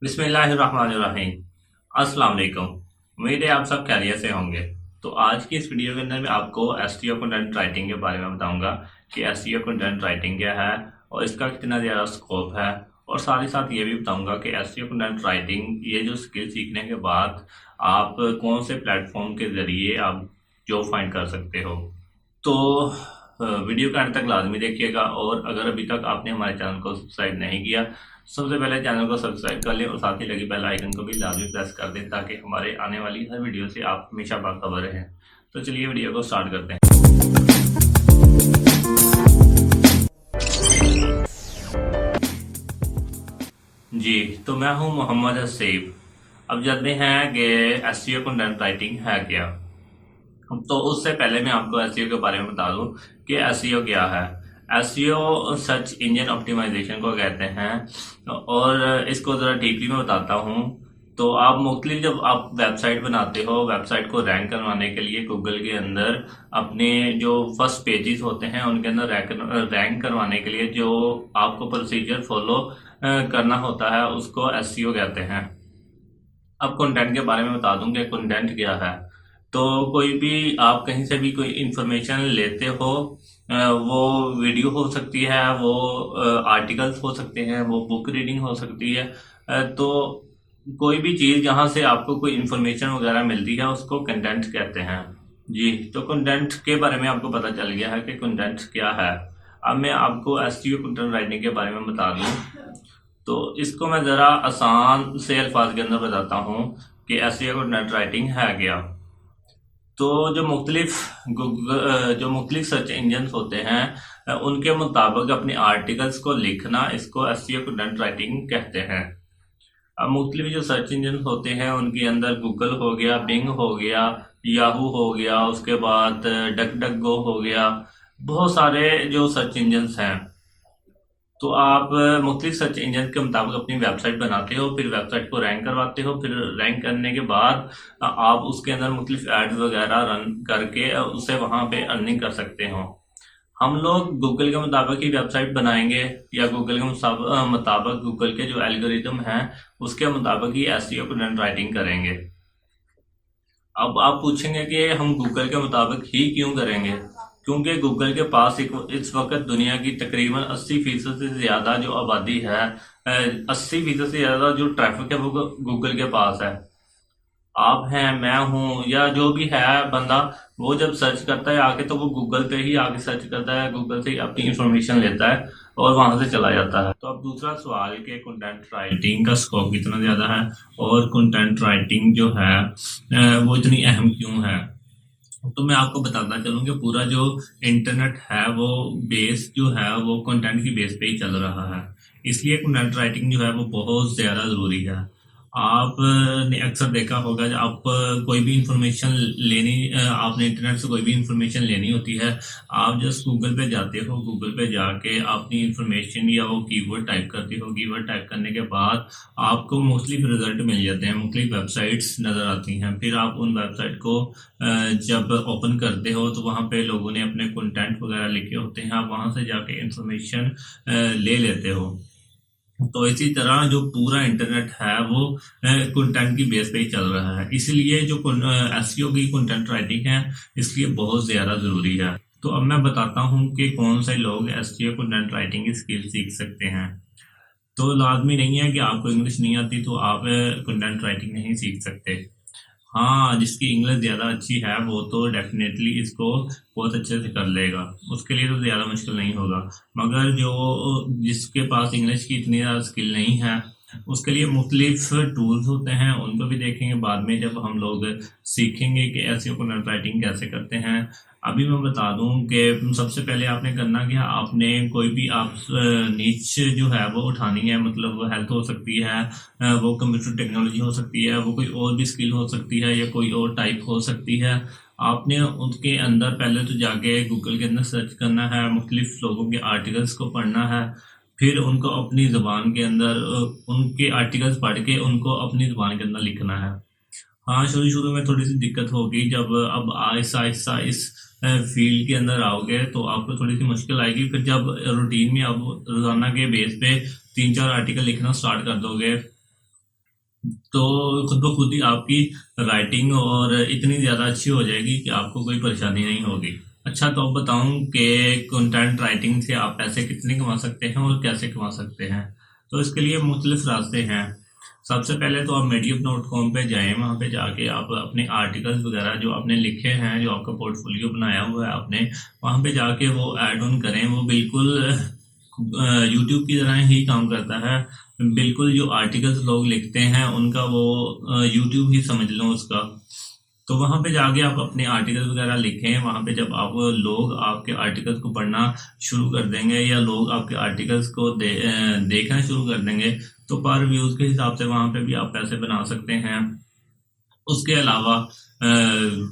बिस्मिल्लाहिर्रहमानिर्रहीम। अस्सलाम वालेकुम। उम्मीद है आप सब खैरियत से होंगे। तो आज की इस वीडियो के अंदर मैं आपको एसईओ कंटेंट राइटिंग के बारे में बताऊंगा कि एसईओ कंटेंट राइटिंग क्या है और इसका कितना ज़्यादा स्कोप है, और साथ ही साथ ये भी बताऊंगा कि एसईओ कंटेंट राइटिंग ये जो स्किल सीखने के बाद आप कौन से प्लेटफॉर्म के ज़रिए आप जॉब फाइंड कर सकते हो। तो वीडियो का अंत तक लाजमी देखिएगा, और अगर अभी तक आपने हमारे चैनल को सब्सक्राइब नहीं किया, सबसे पहले चैनल को सब्सक्राइब कर लें और साथ ही लगी बेल आइकन को भी लाजमी प्रेस कर दें ताकि हमारे आने वाली हर वीडियो से आप हमेशा बाखबर रहें। तो चलिए वीडियो को स्टार्ट करते हैं। जी, तो मैं हूं मोहम्मद हसीब। अब जानते हैं कि एसईओ कंटेंट राइटिंग है क्या। तो उससे पहले मैं आपको एसईओ के बारे में बता दूं कि एसईओ क्या है। एसईओ सर्च इंजन ऑप्टिमाइजेशन को कहते हैं, और इसको ज़रा डीपली में बताता हूं। तो आप मुख्तलिफ जब आप वेबसाइट बनाते हो, वेबसाइट को रैंक करवाने के लिए गूगल के अंदर अपने जो फर्स्ट पेजेस होते हैं उनके अंदर रैंक करवाने के लिए जो आपको प्रोसीजर फॉलो करना होता है उसको एसईओ कहते हैं। अब कंटेंट के बारे में बता दूं कि कंटेंट क्या है। तो कोई भी आप कहीं से भी कोई इंफॉर्मेशन लेते हो, वो वीडियो हो सकती है, वो आर्टिकल्स हो सकते हैं, वो बुक रीडिंग हो सकती है। तो कोई भी चीज़ जहाँ से आपको कोई इंफॉर्मेशन वगैरह मिलती है उसको कंटेंट कहते हैं। जी, तो कंटेंट के बारे में आपको पता चल गया है कि कंटेंट क्या है। अब मैं आपको एसईओ कंटेंट राइटिंग के बारे में बता दूं। तो इसको मैं ज़रा आसान से अल्फाज के अंदर बताता हूँ कि एसईओ कंटेंट राइटिंग है क्या। तो जो मुख्तलिफ सर्च इंजन होते हैं उनके मुताबिक अपने आर्टिकल्स को लिखना, इसको एसईओ कंटेंट राइटिंग कहते हैं। अब मुख्तलिफ जो सर्च इंजन होते हैं उनके अंदर गूगल हो गया, बिंग हो गया, याहू हो गया, उसके बाद डक डक गो हो गया, बहुत सारे जो सर्च इंजन हैं। तो आप मुख्तलिफ सर्च इंजन के मुताबिक अपनी वेबसाइट बनाते हो, फिर वेबसाइट को रैंक करवाते हो, फिर रैंक करने के बाद आप उसके अंदर मुख्तलिफ एड्स वगैरह रन करके उससे वहाँ पे अर्निंग कर सकते हो। हम लोग गूगल के मुताबिक ही वेबसाइट बनाएंगे या गूगल के मुताबिक गूगल के जो एल्गोरिदम है उसके मुताबिक ही एसईओ कंटेंट राइटिंग करेंगे। अब आप पूछेंगे कि हम गूगल के मुताबिक ही क्यों करेंगे, क्योंकि गूगल के पास इस वक्त दुनिया की तकरीबन 80% से ज़्यादा जो आबादी है, 80% से ज़्यादा जो ट्रैफिक है वो गूगल के पास है। आप हैं, मैं हूँ, या जो भी है बंदा, वो जब सर्च करता है आके तो वो गूगल पे ही आके सर्च करता है, गूगल से ही अपनी इंफॉर्मेशन लेता है और वहां से चला जाता है। तो अब दूसरा सवाल कि कंटेंट राइटिंग का स्कोप कितना ज़्यादा है और कंटेंट राइटिंग जो है वो इतनी अहम क्यों है। तो मैं आपको बताता चलूँ कि पूरा जो इंटरनेट है वो बेस जो है वो कंटेंट की बेस पे ही चल रहा है, इसलिए कंटेंट राइटिंग जो है वो बहुत ज़्यादा ज़रूरी है। आपने अक्सर देखा होगा जब आप कोई भी इंफॉर्मेशन आपने इंटरनेट से कोई भी इंफॉर्मेशन लेनी होती है, आप जस्ट गूगल पे जाते हो, गूगल पे जाके अपनी इंफॉर्मेशन या वो कीवर्ड टाइप करते हो, कीवर्ड टाइप करने के बाद आपको मुख्तलिफ रिजल्ट मिल जाते हैं, मुख्तलिफ वेबसाइट्स नज़र आती हैं। फिर आप उन वेबसाइट को जब ओपन करते हो तो वहाँ पे लोगों ने अपने कंटेंट वगैरह लिखे होते हैं, आप वहाँ से जाके इंफॉर्मेशन ले लेते हो। तो इसी तरह जो पूरा इंटरनेट है वो कंटेंट की बेस पे ही चल रहा है, इसलिए जो एसईओ की कंटेंट राइटिंग है इसलिए बहुत ज़्यादा ज़रूरी है। तो अब मैं बताता हूँ कि कौन से लोग एसईओ कंटेंट राइटिंग की स्किल सीख सकते हैं। तो लाजमी नहीं है कि आपको इंग्लिश नहीं आती तो आप कंटेंट राइटिंग नहीं सीख सकते। हाँ, जिसकी इंग्लिश ज़्यादा अच्छी है वो तो डेफिनेटली इसको बहुत अच्छे से कर लेगा, उसके लिए तो ज़्यादा मुश्किल नहीं होगा। मगर जो जिसके पास इंग्लिश की इतनी ज़्यादा स्किल नहीं है उसके लिए मुख्तलिफ टूल्स होते हैं, उनको भी देखेंगे बाद में जब हम लोग सीखेंगे कि एसईओ कंटेंट राइटिंग कैसे करते हैं। अभी मैं बता दूं कि सबसे पहले आपने करना क्या, आपने कोई भी आप नीच जो है वो उठानी है, मतलब वो हेल्थ हो सकती है, वो कंप्यूटर टेक्नोलॉजी हो सकती है, वो कोई और भी स्किल हो सकती है या कोई और टाइप हो सकती है। आपने उनके अंदर पहले तो जाके गूगल के अंदर सर्च करना है, मुख्तलिफ लोगों के आर्टिकल्स को पढ़ना है, फिर उनको अपनी ज़बान के अंदर उनके आर्टिकल्स पढ़ के उनको अपनी ज़बान के अंदर लिखना है। हाँ, शुरू शुरू में थोड़ी सी दिक्कत होगी, जब अब आहिस्ता आहिस्ता इस फील्ड के अंदर आओगे तो आपको थोड़ी सी मुश्किल आएगी। फिर जब रूटीन में आप रोज़ाना के बेस पे 3-4 आर्टिकल लिखना स्टार्ट कर दोगे तो खुद ब खुद ही आपकी राइटिंग और इतनी ज़्यादा अच्छी हो जाएगी कि आपको कोई परेशानी नहीं होगी। अच्छा, तो अब बताऊं कि कंटेंट राइटिंग से आप पैसे कितने कमा सकते हैं और कैसे कमा सकते हैं। तो इसके लिए मुख्तलिफ रास्ते हैं। सबसे पहले तो आप medium.com पे जाएं, वहाँ पे जाके आप अपने आर्टिकल्स वगैरह जो आपने लिखे हैं, जो आपका पोर्टफोलियो बनाया हुआ है आपने, वहाँ पे जाके वो ऐड ऑन करें। वो बिल्कुल यूट्यूब की तरह ही काम करता है। बिल्कुल जो आर्टिकल्स लोग लिखते हैं उनका वो यूट्यूब ही समझ लो उसका। तो वहां पे जाके आप अपने आर्टिकल वगैरह लिखें। वहां पे जब आप लोग आपके आर्टिकल्स को पढ़ना शुरू कर देंगे या लोग आपके आर्टिकल्स को देखना शुरू कर देंगे, तो पर व्यूज के हिसाब से वहां पे भी आप पैसे बना सकते हैं। उसके अलावा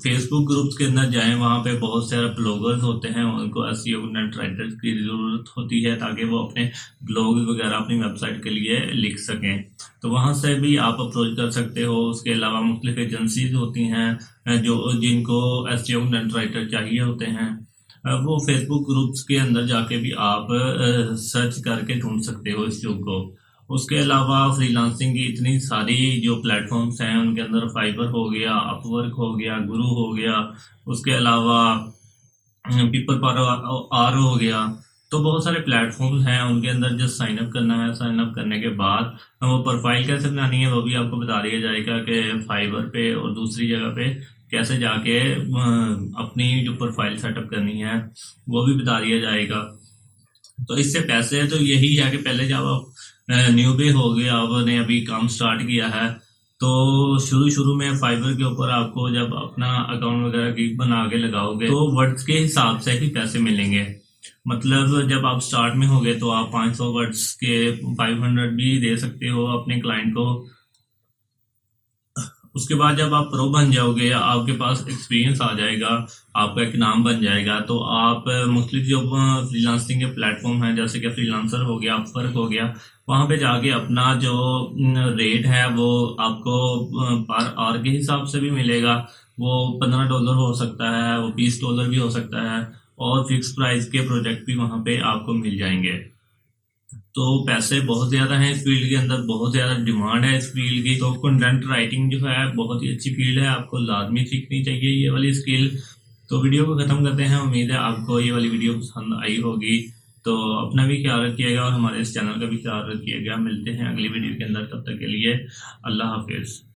फेसबुक ग्रुप्स के अंदर जाएं, वहाँ पे बहुत सारे ब्लॉगर्स होते हैं, उनको एसईओ कंटेंट राइटर्स की ज़रूरत होती है ताकि वो अपने ब्लॉग वगैरह अपनी वेबसाइट के लिए लिख सकें। तो वहाँ से भी आप अप्रोच कर सकते हो। उसके अलावा मुख्तलिफ एजेंसीज होती हैं जो जिनको एसईओ कंटेंट राइटर चाहिए होते हैं। वो फेसबुक ग्रुप्स के अंदर जाके भी आप सर्च करके ढूंढ सकते हो इस चीज़ को। उसके अलावा फ्रीलांसिंग की इतनी सारी जो प्लेटफॉर्म्स हैं उनके अंदर फाइबर हो गया, अपवर्क हो गया, गुरु हो गया, उसके अलावा पीपल पर आर हो गया। तो बहुत सारे प्लेटफॉर्म्स हैं, उनके अंदर जस्ट साइन अप करना है। साइन अप करने के बाद वो प्रोफाइल कैसे बनानी है वो भी आपको बता दिया जाएगा कि फाइबर पे और दूसरी जगह पे कैसे जाके अपनी जो प्रोफाइल सेटअप करनी है वो भी बता दिया जाएगा। तो इससे पैसे तो यही है कि पहले जब आप न्यू पे हो गए, आपने अभी काम स्टार्ट किया है, तो शुरू शुरू में फाइबर के ऊपर आपको जब अपना अकाउंट वगैरह की बना के लगाओगे तो वर्ड्स के हिसाब से ही पैसे मिलेंगे। मतलब जब आप स्टार्ट में होगे तो आप 500 वर्ड्स के 500 भी दे सकते हो अपने क्लाइंट को। उसके बाद जब आप प्रो बन जाओगे, आपके पास एक्सपीरियंस आ जाएगा, आपका एक नाम बन जाएगा, तो आप मुख्तलिफ जो फ्रीलांसिंग के प्लेटफॉर्म हैं जैसे कि फ्रीलांसर हो गया, अपवर्क हो गया, वहां पे जाके अपना जो रेट है वो आपको पर आवर के हिसाब से भी मिलेगा। वो $15 हो सकता है, वो $20 भी हो सकता है, और फिक्स प्राइस के प्रोजेक्ट भी वहां पे आपको मिल जाएंगे। तो पैसे बहुत ज्यादा हैं इस फील्ड के अंदर, बहुत ज्यादा डिमांड है इस फील्ड की। तो कंटेंट राइटिंग जो है बहुत ही अच्छी फील्ड है, आपको लाजमी सीखनी चाहिए ये वाली स्किल। तो वीडियो को खत्म करते हैं। उम्मीद है आपको ये वाली वीडियो पसंद आई होगी। तो अपना भी ख्याल रखिएगा और हमारे इस चैनल का भी ख्याल रखिएगा। मिलते हैं अगली वीडियो के अंदर, तब तक के लिए अल्लाह हाफिज।